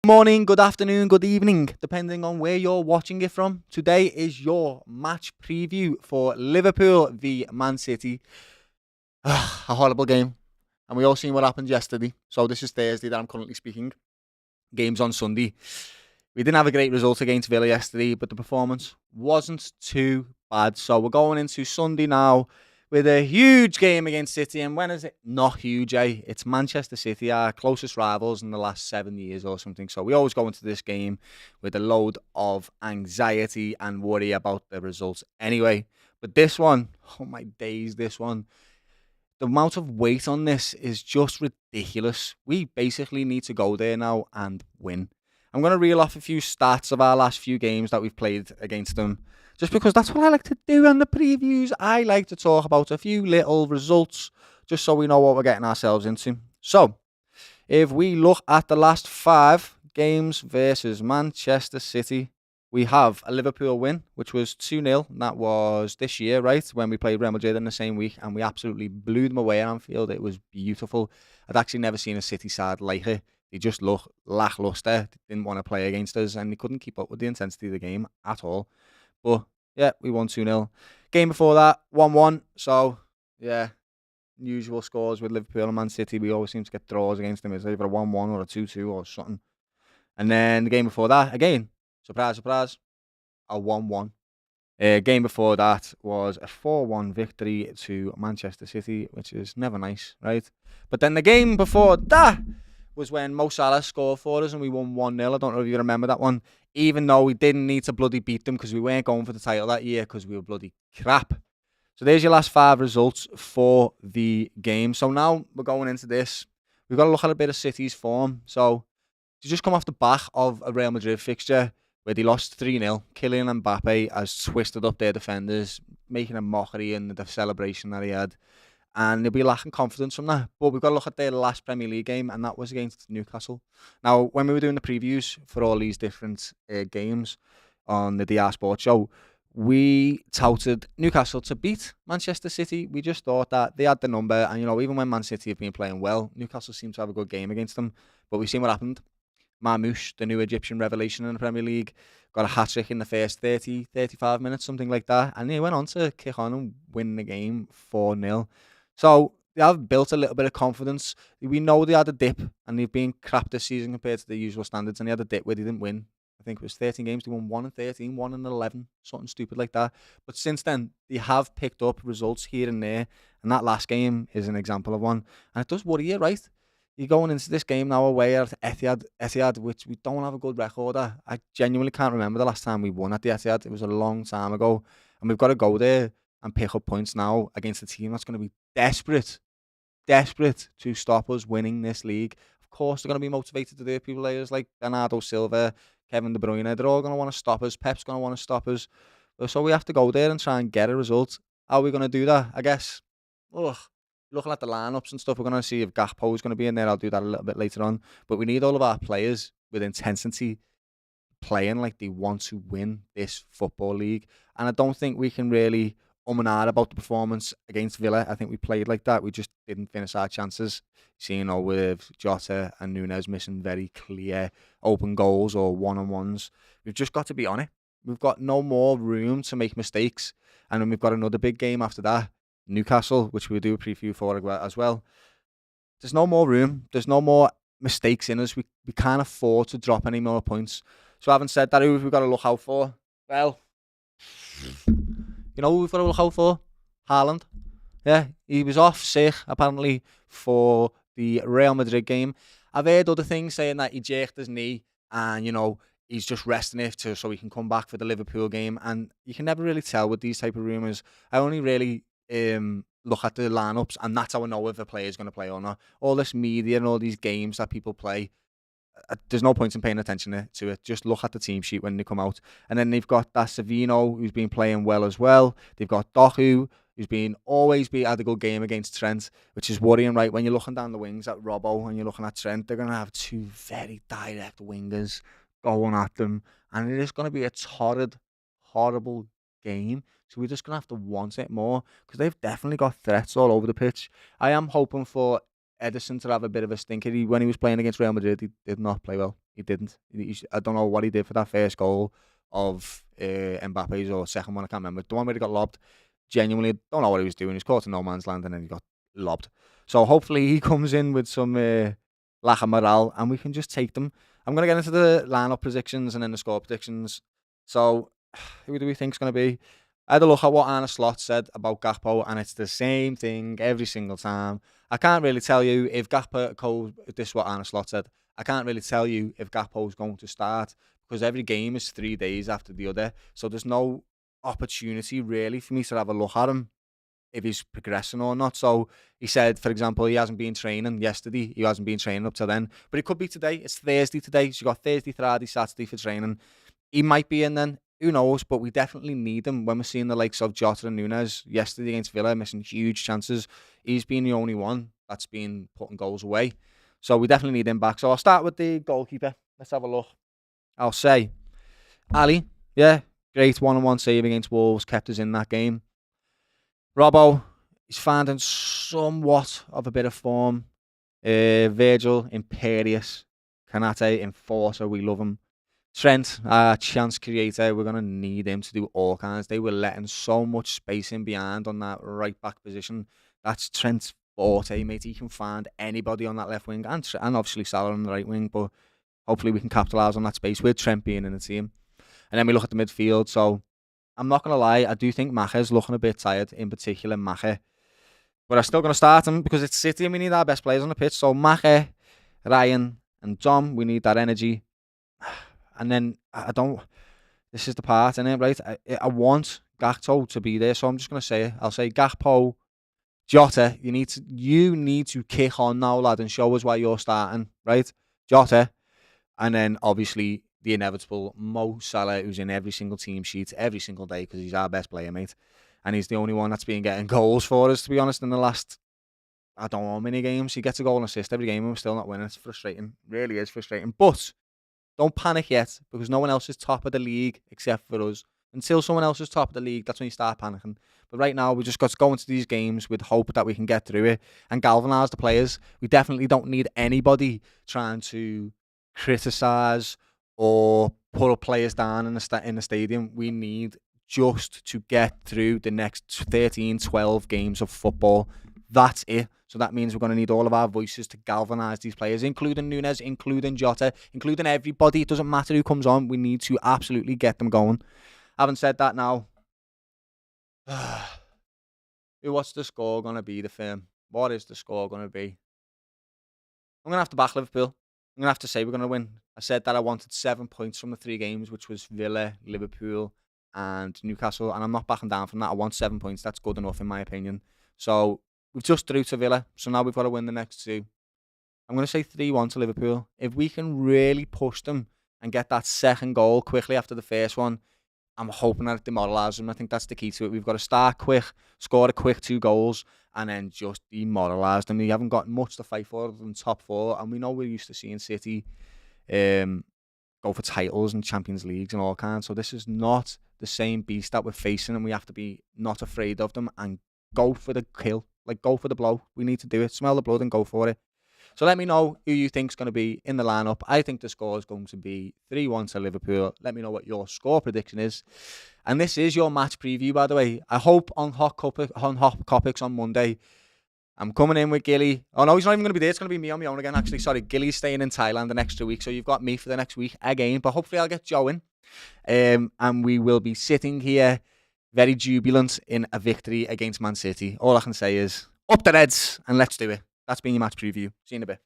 Morning, good afternoon, good evening, depending on where you're watching it from. Today is your match preview for Liverpool v Man City. A horrible game. And we all seen what happened yesterday. So this is Thursday that I'm currently speaking. Game's on Sunday. We didn't have a great result against Villa yesterday, but the performance wasn't too bad. So we're going into Sunday now with a huge game against City. And when is it? Not huge, eh? It's Manchester City, our closest rivals in the last 7 years or something. So we always go into this game with a load of anxiety and worry about the results anyway. But this one, oh my days, this one. The amount of weight on this is just ridiculous. We basically need to go there now and win. I'm going to reel off a few stats of our last few games that we've played against them, just because that's what I like to do on the previews. I like to talk about a few little results, just so we know what we're getting ourselves into. So, if we look at the last 5 games versus Manchester City, we have a Liverpool win, which was 2-0. That was this year, right? When we played Real Madrid in the same week, and we absolutely blew them away at Anfield. It was beautiful. I'd actually never seen a City side like it. They just looked lackluster. They didn't want to play against us, and they couldn't keep up with the intensity of the game at all. But, yeah, we won 2-0. Game before that, 1-1. So, yeah, usual scores with Liverpool and Man City. We always seem to get draws against them. It's either a 1-1 or a 2-2 or something. And then the game before that, again, surprise, surprise, a 1-1. Game before that was a 4-1 victory to Manchester City, which is never nice, right? But then the game before that was when Mo Salah scored for us and we won 1-0. I don't know if you remember that one. Even though we didn't need to bloody beat them because we weren't going for the title that year because we were bloody crap. So there's your last 5 results for the game. So now we're going into this. We've got to look at a bit of City's form. So to just come off the back of a Real Madrid fixture where they lost 3-0, Kylian Mbappe has twisted up their defenders, making a mockery in the celebration that he had. And they'll be lacking confidence from that. But we've got to look at their last Premier League game, and that was against Newcastle. Now, when we were doing the previews for all these different games on the DR Sports show, we touted Newcastle to beat Manchester City. We just thought that they had the number. And, even when Man City have been playing well, Newcastle seemed to have a good game against them. But we've seen what happened. Marmoush, the new Egyptian revelation in the Premier League, got a hat-trick in the first 30, 35 minutes, something like that. And he went on to kick on and win the game 4-0. So they have built a little bit of confidence. We know they had a dip, and they've been crap this season compared to the usual standards. And they had a dip where they didn't win. I think it was 13 games. They won 1 in 13, 1 in 11, something stupid like that. But since then, they have picked up results here and there. And that last game is an example of one. And it does worry you, right? You're going into this game now away at Etihad, which we don't have a good record at. I genuinely can't remember the last time we won at the Etihad. It was a long time ago. And we've got to go there and pick up points now against a team that's going to be desperate to stop us winning this league. Of course, they're going to be motivated to do it. People like Bernardo Silva, Kevin De Bruyne, they're all going to want to stop us. Pep's going to want to stop us. So we have to go there and try and get a result. How are we going to do that? I guess, looking at the lineups and stuff, we're going to see if Gakpo is going to be in there. I'll do that a little bit later on. But we need all of our players with intensity playing like they want to win this football league. And I don't think we can really and ah about the performance against Villa. I think we played like that. We just didn't finish our chances. Seeing with Jota and Nunes missing very clear open goals or one-on-ones. We've just got to be on it. We've got no more room to make mistakes. And then we've got another big game after that. Newcastle, which we'll do a preview for as well. There's no more room. There's no more mistakes in us. We can't afford to drop any more points. So having said that, who have we got to look out for? Well, who we've got to look out for? Haaland. Yeah, he was off sick, apparently, for the Real Madrid game. I've heard other things saying that he jerked his knee and, he's just resting it so he can come back for the Liverpool game. And you can never really tell with these type of rumours. I only really look at the lineups, and that's how I know if a player is going to play or not. All this media and all these games that people play, there's no point in paying attention to it. Just look at the team sheet when they come out. And then they've got that Savino, who's been playing well as well. They've got Doku, who's always had a good game against Trent, which is worrying, right? When you're looking down the wings at Robbo and you're looking at Trent, they're going to have 2 very direct wingers going at them. And it is going to be a torrid, horrible game. So we're just going to have to want it more because they've definitely got threats all over the pitch. I am hoping for Edison to have a bit of a stinker. When he was playing against Real Madrid, he did not play well. He didn't. I don't know what he did for that first goal of Mbappe's or second one, I can't remember. The one where he got lobbed, genuinely don't know what he was doing. He was caught in no man's land and then he got lobbed. So hopefully he comes in with some lack of morale and we can just take them. I'm going to get into the lineup predictions and then the score predictions. So who do we think is going to be? I had a look at what Arne Slot said about Gakpo, and it's the same thing every single time. I can't really tell you if Gakpo, this is what Arne Slot said, I can't really tell you if Gakpo is going to start because every game is 3 days after the other. So there's no opportunity really for me to have a look at him if he's progressing or not. So he said, for example, he hasn't been training yesterday. He hasn't been training up till then. But it could be today. It's Thursday today. So you got Thursday, Friday, Saturday for training. He might be in then. Who knows? But we definitely need him. When we're seeing the likes of Jota and Nunes yesterday against Villa, missing huge chances, he's been the only one that's been putting goals away. So we definitely need him back. So I'll start with the goalkeeper. Let's have a look. I'll say Ali, yeah, great one-on-one save against Wolves, kept us in that game. Robbo, he's finding somewhat of a bit of form. Virgil, imperious. Kanate, enforcer, we love him. Trent, chance creator, we're going to need him to do all kinds. They were letting so much space in behind on that right back position. That's Trent's forte, mate. He can find anybody on that left wing and obviously Salah on the right wing, but hopefully we can capitalise on that space with Trent being in the team. And then we look at the midfield. So I'm not going to lie, I do think Mache's looking a bit tired, in particular Mache. But I'm still going to start him because it's City and we need our best players on the pitch. So Mache, Ryan and Dom, we need that energy. And then this is the part, innit, right? I want Gakpo to be there, so I'm just going to say it. I'll say Gakpo, Jota, you need to kick on now, lad, and show us why you're starting, right? Jota, and then obviously the inevitable Mo Salah, who's in every single team sheet every single day because he's our best player, mate. And he's the only one that's been getting goals for us, to be honest, in the last, I don't know how many games. He gets a goal and assist every game and we're still not winning. It's frustrating. It really is frustrating. But don't panic yet because no one else is top of the league except for us. Until someone else is top of the league, that's when you start panicking. But right now, we just got to go into these games with hope that we can get through it and galvanise the players. We definitely don't need anybody trying to criticise or put up players down in the stadium. We need just to get through the next 13, 12 games of football. That's it. So that means we're going to need all of our voices to galvanise these players, including Nunes, including Jota, including everybody. It doesn't matter who comes on. We need to absolutely get them going. Having said that now, what's the score going to be, the firm? What is the score going to be? I'm going to have to back Liverpool. I'm going to have to say we're going to win. I said that I wanted 7 points from the 3 games, which was Villa, Liverpool and Newcastle, and I'm not backing down from that. I want 7 points. That's good enough in my opinion. So we've just through to Villa, so now we've got to win the next 2. I'm going to say 3-1 to Liverpool. If we can really push them and get that second goal quickly after the first one, I'm hoping that it demoralises them. I think that's the key to it. We've got to start quick, score a quick 2 goals, and then just demoralise them. We haven't got much to fight for than top 4, and we know we're used to seeing City go for titles and Champions Leagues and all kinds. So this is not the same beast that we're facing, and we have to be not afraid of them and go for the kill. Like, go for the blow. We need to do it. Smell the blood and go for it. So let me know who you think is going to be in the lineup. I think the score is going to be 3-1 to Liverpool. Let me know what your score prediction is. And this is your match preview, by the way. I hope on Hot Topics on Monday, I'm coming in with Gilly. Oh, no, he's not even going to be there. It's going to be me on my own again, actually. Sorry, Gilly's staying in Thailand an extra week, so you've got me for the next week again. But hopefully I'll get Joe in. And we will be sitting here very jubilant in a victory against Man City. All I can say is, up the Reds, and let's do it. That's been your match preview. See you in a bit.